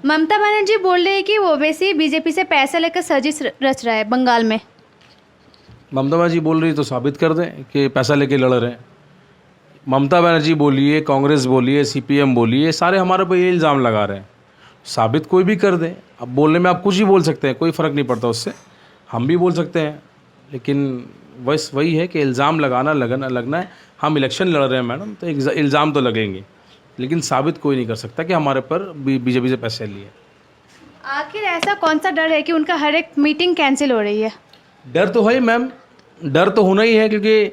ममता बनर्जी बोल रही है कि ओवैसी बीजेपी से पैसा लेकर साजिश रच रहा है बंगाल में। ममता बनर्जी बोल रही तो साबित कर दें कि पैसा लेके लड़ रहे हैं। ममता बनर्जी बोलिए, कांग्रेस बोलिए, सीपीएम बोलिए, सारे हमारे पे ये इल्ज़ाम लगा रहे हैं। साबित कोई भी कर दे। अब बोलने में आप कुछ भी बोल सकते हैं, कोई फ़र्क नहीं पड़ता उससे। हम भी बोल सकते हैं, लेकिन बस वही है कि इल्ज़ाम लगना है। हम इलेक्शन लड़ रहे हैं मैडम, तो इल्ज़ाम तो लगेंगे, लेकिन साबित कोई नहीं कर सकता कि हमारे पर बीजेपी से पैसे लिए। आखिर ऐसा कौन सा डर है कि उनका हर एक मीटिंग कैंसिल हो रही है? डर तो है मैम, डर तो होना ही है, क्योंकि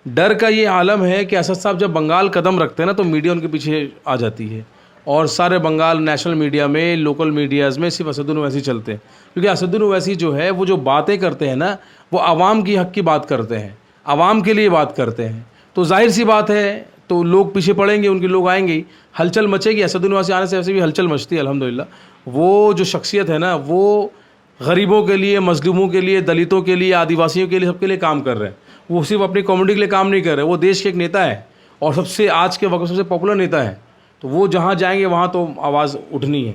डर का ये आलम है कि असद साहब जब बंगाल कदम रखते हैं ना, तो मीडिया उनके पीछे आ जाती है। और सारे बंगाल नेशनल मीडिया में, लोकल मीडियाज़ में सिर्फ असदुद्दीन ओवैसी चलते हैं, क्योंकि असदुद्दीन ओवैसी जो है वो जो बातें करते हैं ना, वो आवाम की हक की बात करते हैं, आवाम के लिए बात करते हैं। तो जाहिर सी बात है, तो लोग पीछे पड़ेंगे, उनके लोग आएंगे ही, हलचल मचेगी। असदुद्दीन ओवैसी आने से ऐसे भी हलचल मचती है अल्हम्दुलिल्लाह। वो जो शख्सियत है ना, वो गरीबों के लिए, मजलूमों के लिए, दलितों के लिए, आदिवासियों के लिए, सबके लिए काम कर रहे हैं। वो सिर्फ अपनी कम्युनिटी के लिए काम नहीं कर रहे, वो देश के एक नेता है और सबसे आज के वक्त सबसे पॉपुलर नेता है। तो वो जहाँ जाएंगे वहाँ तो आवाज़ उठनी है।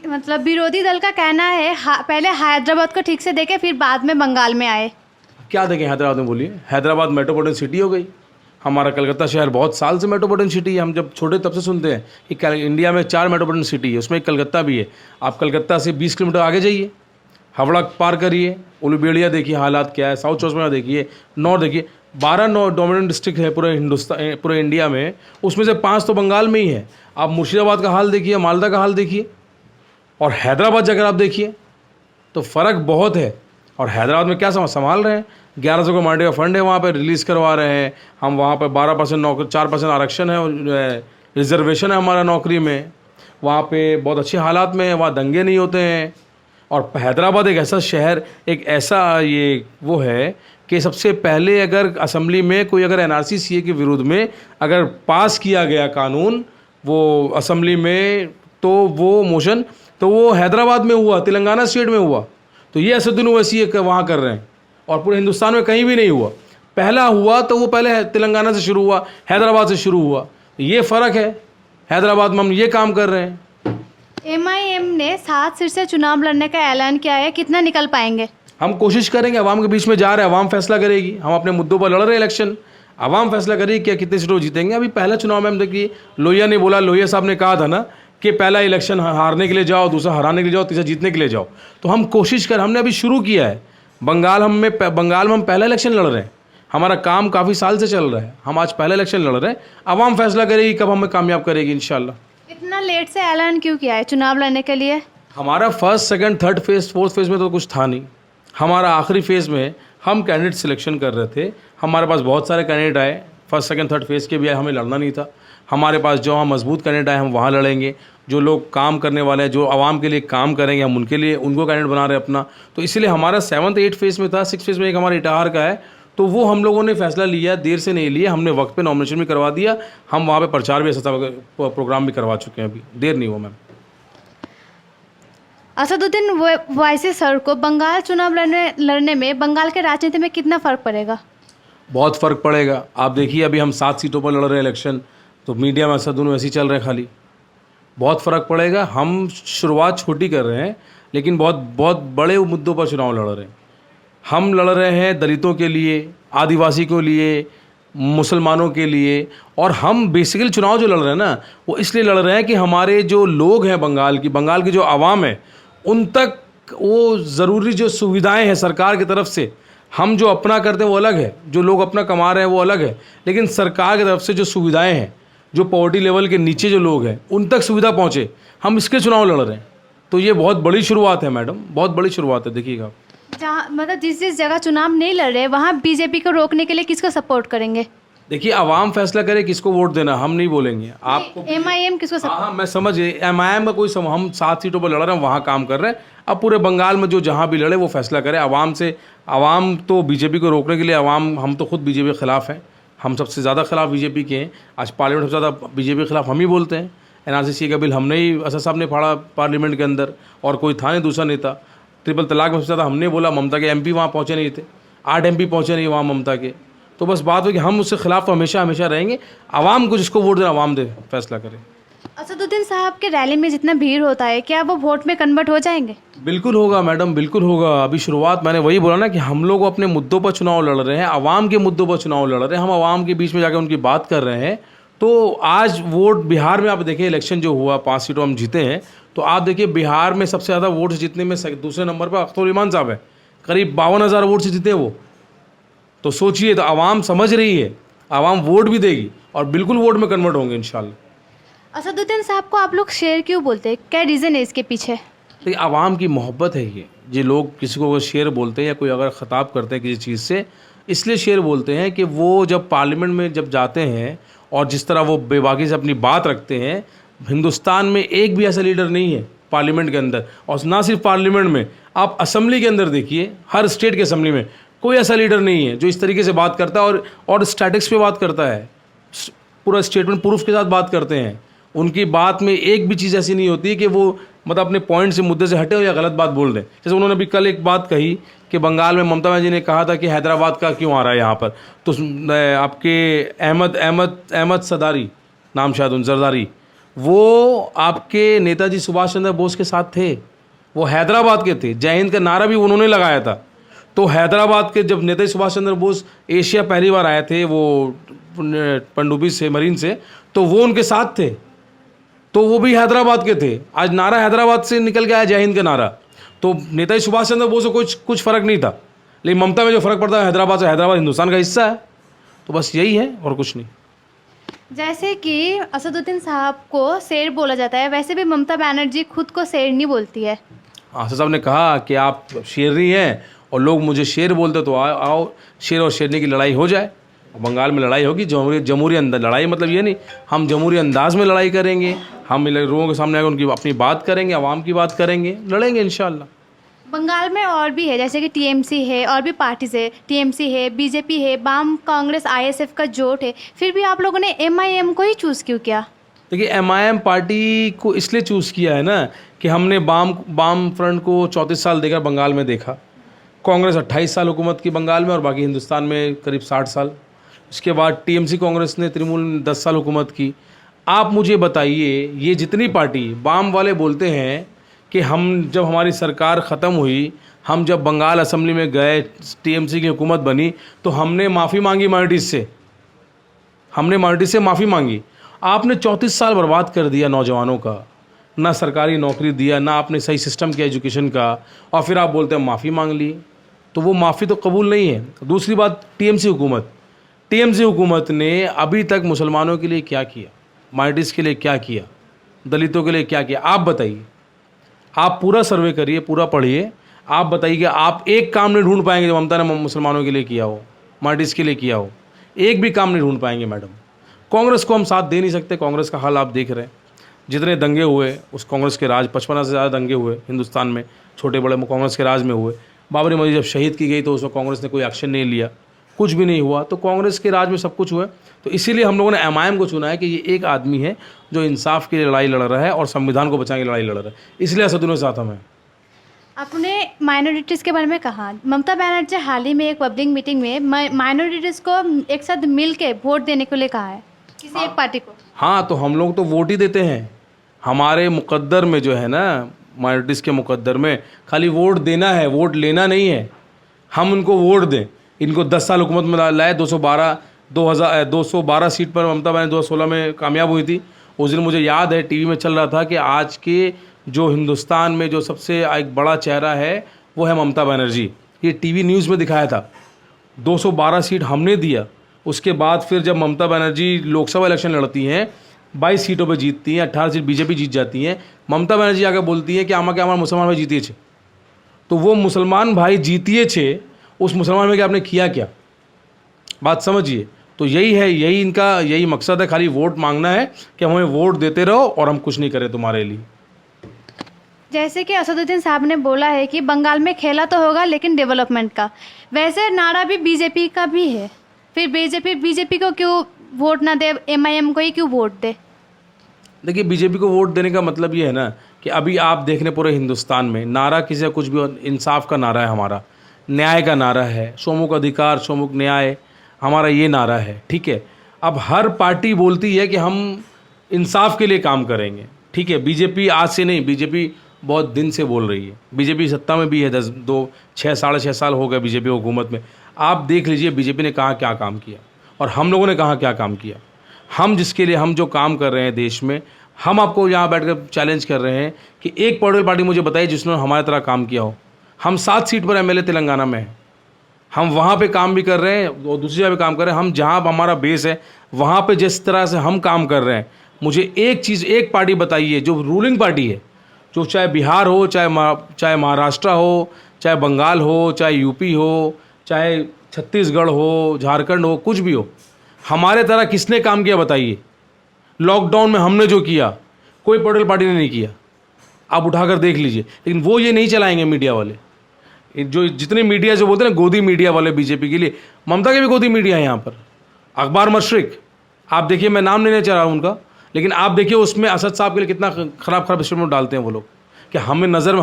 मतलब विरोधी दल का कहना है पहले हैदराबाद को ठीक से देखे, फिर बाद में बंगाल में आए। क्या देखें हैदराबाद में? बोलिए, हैदराबाद मेट्रोपॉलिटन सिटी हो गई। हमारा कलकत्ता शहर बहुत साल से मेट्रोपॉलिटन सिटी है। हम जब छोटे तब से सुनते हैं कि इंडिया में 4 मेट्रोपॉलिटन सिटी है, उसमें एक कलकत्ता भी है। आप कलकत्ता से 20 किलोमीटर आगे जाइए, हावड़ा पार करिए, उलूबेड़िया देखिए हालात क्या है, साउथ चौसमा देखिए, नॉर्थ देखिए। 12 डोमिनेंट डिस्ट्रिक्ट है पूरे हिंदुस्तान, पूरे इंडिया में, उसमें से 5 तो बंगाल में ही है। आप मुर्शिदाबाद का हाल देखिए, मालदा का हाल देखिए, और हैदराबाद जाकर आप देखिए, तो फ़र्क बहुत है। और हैदराबाद में क्या संभाल रहे हैं? 1100 का मांडे का फंड है, वहाँ पे रिलीज़ करवा रहे हैं हम। वहाँ पे 12% नौकरी, 4% आरक्षण है, रिजर्वेशन है हमारा नौकरी में। वहाँ पे बहुत अच्छे हालात में है, वहाँ दंगे नहीं होते हैं। और हैदराबाद एक ऐसा शहर, एक ऐसा ये वो है कि सबसे पहले अगर असेंबली में कोई अगर एनआरसी सीए के विरोध में अगर पास किया गया कानून वो असेंबली में, तो वो मोशन तो वो हैदराबाद में हुआ, तेलंगाना स्टेट में हुआ। तो ये असदुद्दीन ओवैसी वहाँ कर रहे हैं, और पूरे हिंदुस्तान में कहीं भी नहीं हुआ। पहला हुआ तो वो पहले तेलंगाना से शुरू हुआ, हैदराबाद से शुरू हुआ। ये फ़र्क है, हैदराबाद में हम ये काम कर रहे हैं। एमआईएम ने 7 सीट से चुनाव लड़ने का ऐलान किया है, कितना निकल पाएंगे? हम कोशिश करेंगे, आवाम के बीच में जा रहे हैं, आवाम फैसला करेगी। हम अपने मुद्दों पर लड़ रहे हैं इलेक्शन, आवाम फैसला करेगी क्या कितने सीटों जीतेंगे। अभी पहला चुनाव में हम देखिए, लोहिया ने बोला, लोहिया साहब ने कहा था ना कि पहला इलेक्शन हारने के लिए जाओ, दूसरा हराने के लिए जाओ, तीसरा जीतने के लिए जाओ। तो हम कोशिश कर, हमने अभी शुरू किया है। बंगाल में हम पहला इलेक्शन लड़ रहे हैं। हमारा काम काफ़ी साल से चल रहा है, हम आज पहला इलेक्शन लड़ रहे हैं। आवाम फैसला करेगी कब हमें कामयाब करेगी इंशाल्लाह। इतना लेट से ऐलान क्यों किया है चुनाव लड़ने के लिए? हमारा first, second, third phase, fourth phase में तो कुछ था नहीं। हमारा आखिरी फेज़ में हम कैंडिडेट सिलेक्शन कर रहे थे। हमारे पास बहुत सारे कैंडिडेट आए, फर्स्ट, सेकंड, थर्ड फेज़ के भी आए, हमें लड़ना नहीं था। हमारे पास जो हम मजबूत कैंडिडेट आए, हम वहाँ लड़ेंगे। जो लोग काम करने वाले हैं, जो आवाम के लिए काम करेंगे, हम उनके लिए उनको कैंडिडेट बना रहे हैं अपना। तो इसलिए हमारा 7th 8th फेज़ में था। 6th फेज़ में एक हमारा इटाहार का है, तो वो हम लोगों ने फैसला लिया, देर से नहीं लिया। हमने वक्त पे नॉमिनेशन भी करवा दिया, हम वहाँ पे प्रचार भी, ऐसा प्रोग्राम भी करवा चुके हैं। अभी देर नहीं हुआ मैम। असदुद्दीन ओवैसी सर को बंगाल चुनाव लड़ने में बंगाल के राजनीति में कितना फ़र्क पड़ेगा? बहुत फ़र्क पड़ेगा। आप देखिए, अभी हम 7 सीटों पर लड़ रहे हैं इलेक्शन, तो मीडिया में असदुद्दीन ओवैसी चल रहे हैं खाली। बहुत फ़र्क पड़ेगा। हम शुरुआत छोटी कर रहे हैं, लेकिन बहुत बहुत बड़े मुद्दों पर चुनाव लड़ रहे हैं। हम लड़ रहे हैं दलितों के लिए, आदिवासी के लिए, मुसलमानों के लिए। और हम बेसिकली चुनाव जो लड़ रहे हैं ना, वो इसलिए लड़ रहे हैं कि हमारे जो लोग हैं बंगाल की जो आवाम है, उन तक वो ज़रूरी जो सुविधाएं हैं सरकार की तरफ से, हम जो अपना करते हैं वो अलग है, जो लोग अपना कमा रहे हैं वो अलग है, लेकिन सरकार की तरफ से जो सुविधाएं हैं, जो पॉवर्टी लेवल के नीचे जो लोग हैं, उन तक सुविधा पहुँचे, हम इसके चुनाव लड़ रहे हैं। तो ये बहुत बड़ी शुरुआत है मैडम, बहुत बड़ी शुरुआत है। देखिएगा, जहाँ मतलब जिस जगह चुनाव नहीं लड़ रहे, वहाँ बीजेपी को रोकने के लिए किसको सपोर्ट करेंगे? देखिए, आवाम फैसला करे किसको वोट देना, हम नहीं बोलेंगे आपको। एमआईएम किसको सपोर्ट? हाँ, मैं समझ गई। एमआईएम का कोई हम 7 सीटों पर लड़ रहे हैं, वहाँ काम कर रहे हैं। अब पूरे बंगाल में जो जहाँ भी लड़े वो फैसला करे आवाम से। आवाम तो बीजेपी को रोकने के लिए, आवाम, हम तो खुद बीजेपी के खिलाफ हैं। हम सबसे ज़्यादा खिलाफ बीजेपी के हैं। आज पार्लियामेंट सबसे ज़्यादा बीजेपी के खिलाफ हम ही बोलते हैं। एनआरसी का बिल हमने ही, असद साहब ने फाड़ा पार्लियामेंट के अंदर, और कोई था नहीं दूसरा नेता। ट्रिपल तलाक में सबसे ज़्यादा हमने बोला। ममता के एमपी वहाँ पहुँचे नहीं थे, 8 एमपी पहुँचे नहीं वहाँ ममता के। तो बस बात हो कि हम उसके खिलाफ तो हमेशा हमेशा रहेंगे। आवाम को जिसको वोट देना, आवाम दे फैसला करे। असदुद्दीन साहब के रैली में जितना भीड़ होता है, क्या वो वोट में कन्वर्ट हो जाएंगे? बिल्कुल होगा मैडम, बिल्कुल होगा। अभी शुरुआत मैंने वही बोला ना कि हम लोग अपने मुद्दों पर चुनाव लड़ रहे हैं, आवाम के मुद्दों पर चुनाव लड़ रहे हैं, हम आवाम के बीच में जाकर उनकी बात कर रहे हैं। तो आज वोट बिहार में आप देखिए, इलेक्शन जो हुआ 5 सीटों हम जीते हैं, तो आप देखिए बिहार में सबसे ज़्यादा वोट जीतने में दूसरे नंबर पर अख्तर उल इमान साहब है, करीब 52,000 वोट से जीते वो। तो सोचिए, तो आवाम समझ रही है, आवाम वोट भी देगी और बिल्कुल वोट में कन्वर्ट होंगे इंशाल्लाह। असदुद्दीन साहब को आप लोग शेर क्यों बोलते हैं? क्या रीज़न है इसके पीछे? देखिए, आवाम की मोहब्बत है ये लोग किसी को अगर शेर बोलते हैं या कोई अगर ख़ताब करते हैं किसी चीज़ से, इसलिए शेर बोलते हैं कि वो जब पार्लियामेंट में जब जाते हैं और जिस तरह वो बेबाकी से अपनी बात रखते हैं, हिंदुस्तान में एक भी ऐसा लीडर नहीं है पार्लियामेंट के अंदर, और ना सिर्फ पार्लियामेंट में, आप असम्बली के अंदर देखिए, हर स्टेट के असम्बली में कोई ऐसा लीडर नहीं है जो इस तरीके से बात करता है और स्टैटिक्स पे बात करता है, पूरा स्टेटमेंट प्रूफ के साथ बात करते हैं। उनकी बात में एक भी चीज़ ऐसी नहीं होती कि वो मतलब अपने पॉइंट से, मुद्दे से हटे हो या गलत बात बोल दें। जैसे उन्होंने अभी कल एक बात कही कि बंगाल में ममता बनर्जी ने कहा था कि हैदराबाद का क्यों आ रहा है यहाँ पर, तो आपके अहमद सदारी नाम शायद उन जरदारी, वो आपके नेताजी सुभाष चंद्र बोस के साथ थे, वो हैदराबाद के थे, जय हिंद का नारा भी उन्होंने लगाया था। तो हैदराबाद के जब नेताजी सुभाष चंद्र बोस एशिया पहली बार आए थे वो पनडुब्बी से, मरीन से, तो वो उनके साथ थे, तो वो भी हैदराबाद के थे। आज नारा हैदराबाद से निकल के आया, जय हिंद का नारा। तो नेताजी सुभाष चंद्र बोस को कुछ फ़र्क नहीं था, लेकिन ममता में जो फ़र्क पड़ता है हैदराबाद से, हैदराबाद हिंदुस्तान का हिस्सा है। तो बस यही है और कुछ नहीं। जैसे कि असदुद्दीन साहब को शेर बोला जाता है, वैसे भी ममता बनर्जी खुद को शेर नहीं बोलती है। आसिफ साहब ने कहा कि आप शेरनी हैं और लोग मुझे शेर बोलते, तो आओ शेर और शेरनी की लड़ाई हो जाए। बंगाल में लड़ाई होगी, जमहूरी अंदाज लड़ाई, मतलब ये नहीं हम जमहूरी अंदाज में लड़ाई करेंगे, हम लोगों के सामने आकर उनकी अपनी बात करेंगे, आवाम की बात करेंगे, लड़ेंगे इंशाल्लाह। बंगाल में और भी है, जैसे कि टीएमसी है, और भी पार्टीज है, टीएमसी है, बीजेपी है, वाम कांग्रेस, आईएसएफ का जोट है, फिर भी आप लोगों ने एमआईएम को ही चूज़ क्यों किया? देखिए, एमआईएम पार्टी को इसलिए चूज़ किया है ना कि हमने वाम फ्रंट को 34 साल देकर बंगाल में देखा, कांग्रेस 28 साल हुकूमत की बंगाल में और बाकी हिंदुस्तान में करीब 60 साल। उसके बाद टीएमसी कांग्रेस ने तृणमूल ने 10 साल हुकूमत की। आप मुझे बताइए, ये जितनी पार्टी, वाम वाले बोलते हैं कि हम जब हमारी सरकार ख़त्म हुई, हम जब बंगाल असेंबली में गए, टीएमसी की हुकूमत बनी, तो हमने माफ़ी मांगी माइनॉरिटीज़ से, हमने माइनॉरिटी से माफ़ी मांगी। आपने 34 साल बर्बाद कर दिया नौजवानों का, ना सरकारी नौकरी दिया, ना आपने सही सिस्टम किया एजुकेशन का, और फिर आप बोलते हैं माफ़ी मांग ली। तो वो माफ़ी तो कबूल नहीं है। दूसरी बात, टीएमसी हुकूमत ने अभी तक मुसलमानों के लिए क्या किया, माइनॉरिटीज़ के लिए क्या किया, दलितों के लिए क्या किया? आप बताइए, आप पूरा सर्वे करिए, पूरा पढ़िए, आप बताइए कि आप एक काम नहीं ढूंढ पाएंगे जो ममता ने मुसलमानों के लिए किया हो, माइनॉरिटीज़ के लिए किया हो। एक भी काम नहीं ढूंढ पाएंगे मैडम। कांग्रेस को हम साथ दे नहीं सकते, कांग्रेस का हाल आप देख रहे हैं, जितने दंगे हुए उस कांग्रेस के राज, 55 से ज़्यादा दंगे हुए हिंदुस्तान में, छोटे बड़े कांग्रेस के राज में हुए। बाबरी मस्जिद जब शहीद की गई तो उसमें कांग्रेस ने कोई एक्शन नहीं लिया, कुछ भी नहीं हुआ। तो कांग्रेस के राज में सब कुछ हुआ। तो इसीलिए हम लोगों ने एमआईएम को चुना है कि ये एक आदमी है जो इंसाफ के लिए लड़ाई लड़ रहा है और संविधान को बचाने की लड़ाई लड़ रहा है, इसलिए असदुद्दीन साथ हम हैं। आपने माइनॉरिटीज़ के बारे में कहा, ममता बनर्जी हाल ही में एक पब्लिक मीटिंग में माइनॉरिटीज़ को एक साथ मिल के वोट देने के लिए कहा है, किसी एक पार्टी को। हाँ, तो हम लोग तो वोट ही देते हैं। हमारे मुकद्दर में जो है ना, माइनॉरिटीज़ के मुकद्दर में खाली वोट देना है, वोट लेना नहीं है। हम उनको वोट दें, इनको 10 साल हुकूमत में लाए, 212 सीट पर ममता बनर्जी 2016 में कामयाब हुई थी। उस दिन मुझे याद है टीवी में चल रहा था कि आज के जो हिंदुस्तान में जो सबसे एक बड़ा चेहरा है वो है ममता बनर्जी। ये टीवी न्यूज़ में दिखाया था। 212 सीट हमने दिया। उसके बाद फिर जब ममता बनर्जी लोकसभा इलेक्शन लड़ती हैं, 22 सीटों पे जीतती हैं, 18 सीट बीजेपी जीत जाती हैं। ममता बनर्जी आकर बोलती है कि आमा के हमारा मुसलमान भाई जीतिए छे। तो वो मुसलमान भाई जीतिए छे, उस मुसलमान में क्या आपने किया क्या? बात समझिए। तो यही है, यही इनका यही मकसद है, खाली वोट मांगना है कि हमें वोट देते रहो और हम कुछ नहीं करें तुम्हारे लिए। जैसे कि असदुद्दीन साहब ने बोला है कि बंगाल में खेला तो होगा लेकिन डेवलपमेंट का, वैसे नारा भी बीजेपी का भी है। फिर बीजेपी को क्यों वोट ना दे, एमआईएम को ही क्यों वोट दे? देखिए, बीजेपी को वोट देने का मतलब ये है ना कि अभी आप देख रहे पूरे हिंदुस्तान में नारा किसी का कुछ भी, इंसाफ का नारा है हमारा, न्याय का नारा है, सोमुख अधिकार सोमुख न्याय, हमारा ये नारा है, ठीक है। अब हर पार्टी बोलती है कि हम इंसाफ के लिए काम करेंगे। ठीक है, बीजेपी आज से नहीं, बीजेपी बहुत दिन से बोल रही है, बीजेपी सत्ता में भी है 6 साढ़े 6 साल हो गए बीजेपी हुकूमत में। आप देख लीजिए बीजेपी ने कहाँ क्या काम किया और हम लोगों ने कहाँ क्या काम किया। हम जिसके लिए हम जो काम कर रहे हैं देश में, हम आपको यहाँ बैठकर चैलेंज कर रहे हैं कि एक पॉलिटिकल पार्टी मुझे बताइए जिसने हमारी तरह काम किया हो। हम 7 सीट पर एमएलए तेलंगाना में हैं, हम वहाँ पे काम भी कर रहे हैं और दूसरी जगह पे काम कर रहे हैं। हम जहाँ हमारा बेस है वहाँ पे जिस तरह से हम काम कर रहे हैं, मुझे एक चीज़, एक पार्टी बताइए जो रूलिंग पार्टी है, जो चाहे बिहार हो, चाहे महाराष्ट्र हो, चाहे बंगाल हो, चाहे यूपी हो, चाहे छत्तीसगढ़ हो, झारखंड हो, कुछ भी हो, हमारे तरह किसने काम किया बताइए। लॉकडाउन में हमने जो किया कोई पॉलिटिकल पार्टी ने नहीं किया, आप उठाकर देख लीजिए। लेकिन वो ये नहीं चलाएंगे मीडिया वाले, जो जितने मीडिया जो बोलते हैं ना गोदी मीडिया वाले बीजेपी के लिए, ममता के भी गोदी मीडिया है यहाँ पर। अखबार मशरिक आप देखिए, मैं नाम नहीं चाह रहा हूँ उनका, लेकिन आप देखिए उसमें असद साहब के लिए कितना खराब स्टेटमेंट डालते हैं वो लोग, कि हमें नज़र में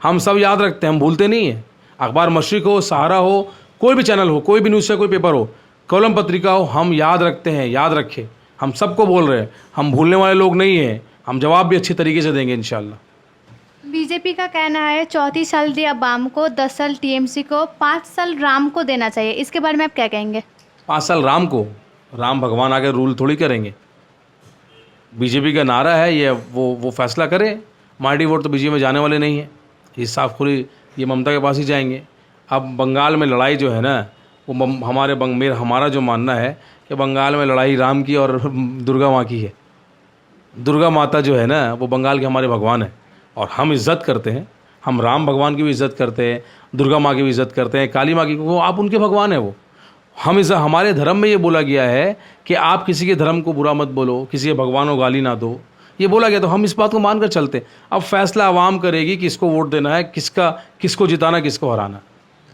हम सब याद रखते हैं, हम भूलते नहीं हैं। अखबार मशरिक हो, सहारा हो, कोई भी चैनल हो, कोई भी न्यूज़, कोई पेपर हो, कॉलम पत्रिका हो, हम याद रखते हैं, याद रखें। हम सबको बोल रहे हैं, हम भूलने वाले लोग नहीं हैं। हम जवाब भी अच्छी तरीके से देंगे इंशाल्लाह। बीजेपी का कहना है 34 साल दिया वाम को, 10 साल टीएमसी को, 5 साल राम को देना चाहिए। इसके बारे में आप क्या कहेंगे? 5 साल राम को? राम भगवान आगे रूल थोड़ी करेंगे। बीजेपी का नारा है ये, वो फैसला करे। माइनॉरिटी वोट तो बीजेपी में जाने वाले नहीं है, ये साफ खुली, ये ममता के पास ही जाएंगे। अब बंगाल में लड़ाई जो है ना, वो हमारा जो मानना है कि बंगाल में लड़ाई राम की और दुर्गा माँ की है। दुर्गा माता जो है ना, वो बंगाल के हमारे भगवान है और हम इज़्ज़त करते हैं। हम राम भगवान की भी इज़्ज़त करते हैं, दुर्गा माँ की भी इज़्ज़त करते हैं, काली माँ की, वो आप उनके भगवान हैं। वो हमारे धर्म में ये बोला गया है कि आप किसी के धर्म को बुरा मत बोलो, किसी के भगवान को गाली ना दो, ये बोला गया। तो हम इस बात को मानकर चलते हैं। अब फैसला आवाम करेगी किसको वोट देना है, किसको जिताना, किसको हराना।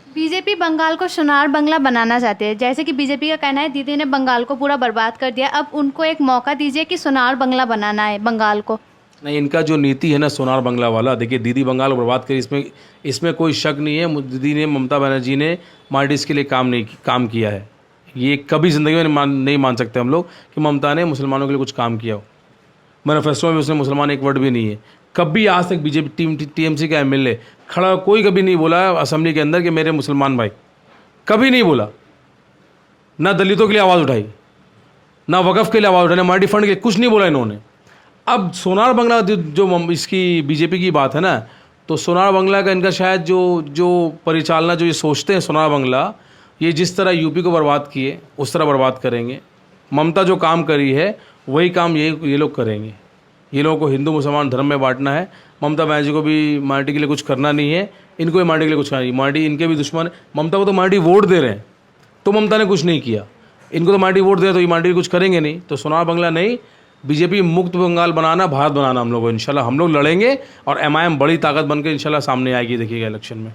बीजेपी बंगाल को सोनार बंगला बनाना चाहते हैं। जैसे कि बीजेपी का कहना है दीदी ने बंगाल को पूरा बर्बाद कर दिया, अब उनको एक मौका दीजिए कि सोनार बंगला बनाना है बंगाल को। नहीं, इनका जो नीति है ना सोनार बंगला वाला, देखिए दीदी बंगाल को बर्बाद करी, इसमें कोई शक नहीं है। दीदी ने, ममता बनर्जी ने माइनॉरिटीज़ के लिए काम किया है। ये कभी ज़िंदगी में नहीं मान सकते हम लोग कि ममता ने मुसलमानों के लिए कुछ काम किया हो। मैनिफेस्टो में उसने मुसलमान एक वर्ड भी नहीं है। कभी आज तक बीजेपी टीएमसी का एमएलए खड़ा कोई कभी नहीं बोला असेंबली के अंदर कि मेरे मुसलमान भाई, कभी नहीं बोला। ना दलितों के लिए आवाज़ उठाई, ना वक़फ़ के लिए आवाज़ उठाई, ना माइनॉरिटी फंड के लिए, कुछ नहीं बोला इन्होंने। अब सोनार बंगला जो इसकी बीजेपी की बात है ना, तो सोनार बंगला का इनका शायद जो परिचालना जो ये सोचते हैं सोनार बंगला, ये जिस तरह यूपी को बर्बाद किए उस तरह बर्बाद करेंगे। ममता जो काम करी है वही काम ये लोग करेंगे। ये लोगों को हिंदू मुसलमान धर्म में बांटना है। ममता बनर्जी को भी माइनॉरिटी के लिए कुछ करना नहीं है, इनको भी माइनॉरिटी के लिए कुछ करना नहीं। माइनॉरिटी इनके भी दुश्मन। ममता को तो माइनॉरिटी वोट दे रहे हैं, तो ममता ने कुछ नहीं किया। इनको तो माइनॉरिटी वोट दे, तो ये माइनॉरिटी कुछ करेंगे नहीं। तो सोनार बंगला नहीं, बीजेपी मुक्त बंगाल बनाना, भारत बनाना हम लोग को इंशाल्लाह हम लोग लड़ेंगे और एमआईएम बड़ी ताकत बनकर इंशाल्लाह सामने आएगी, देखिएगा इलेक्शन में।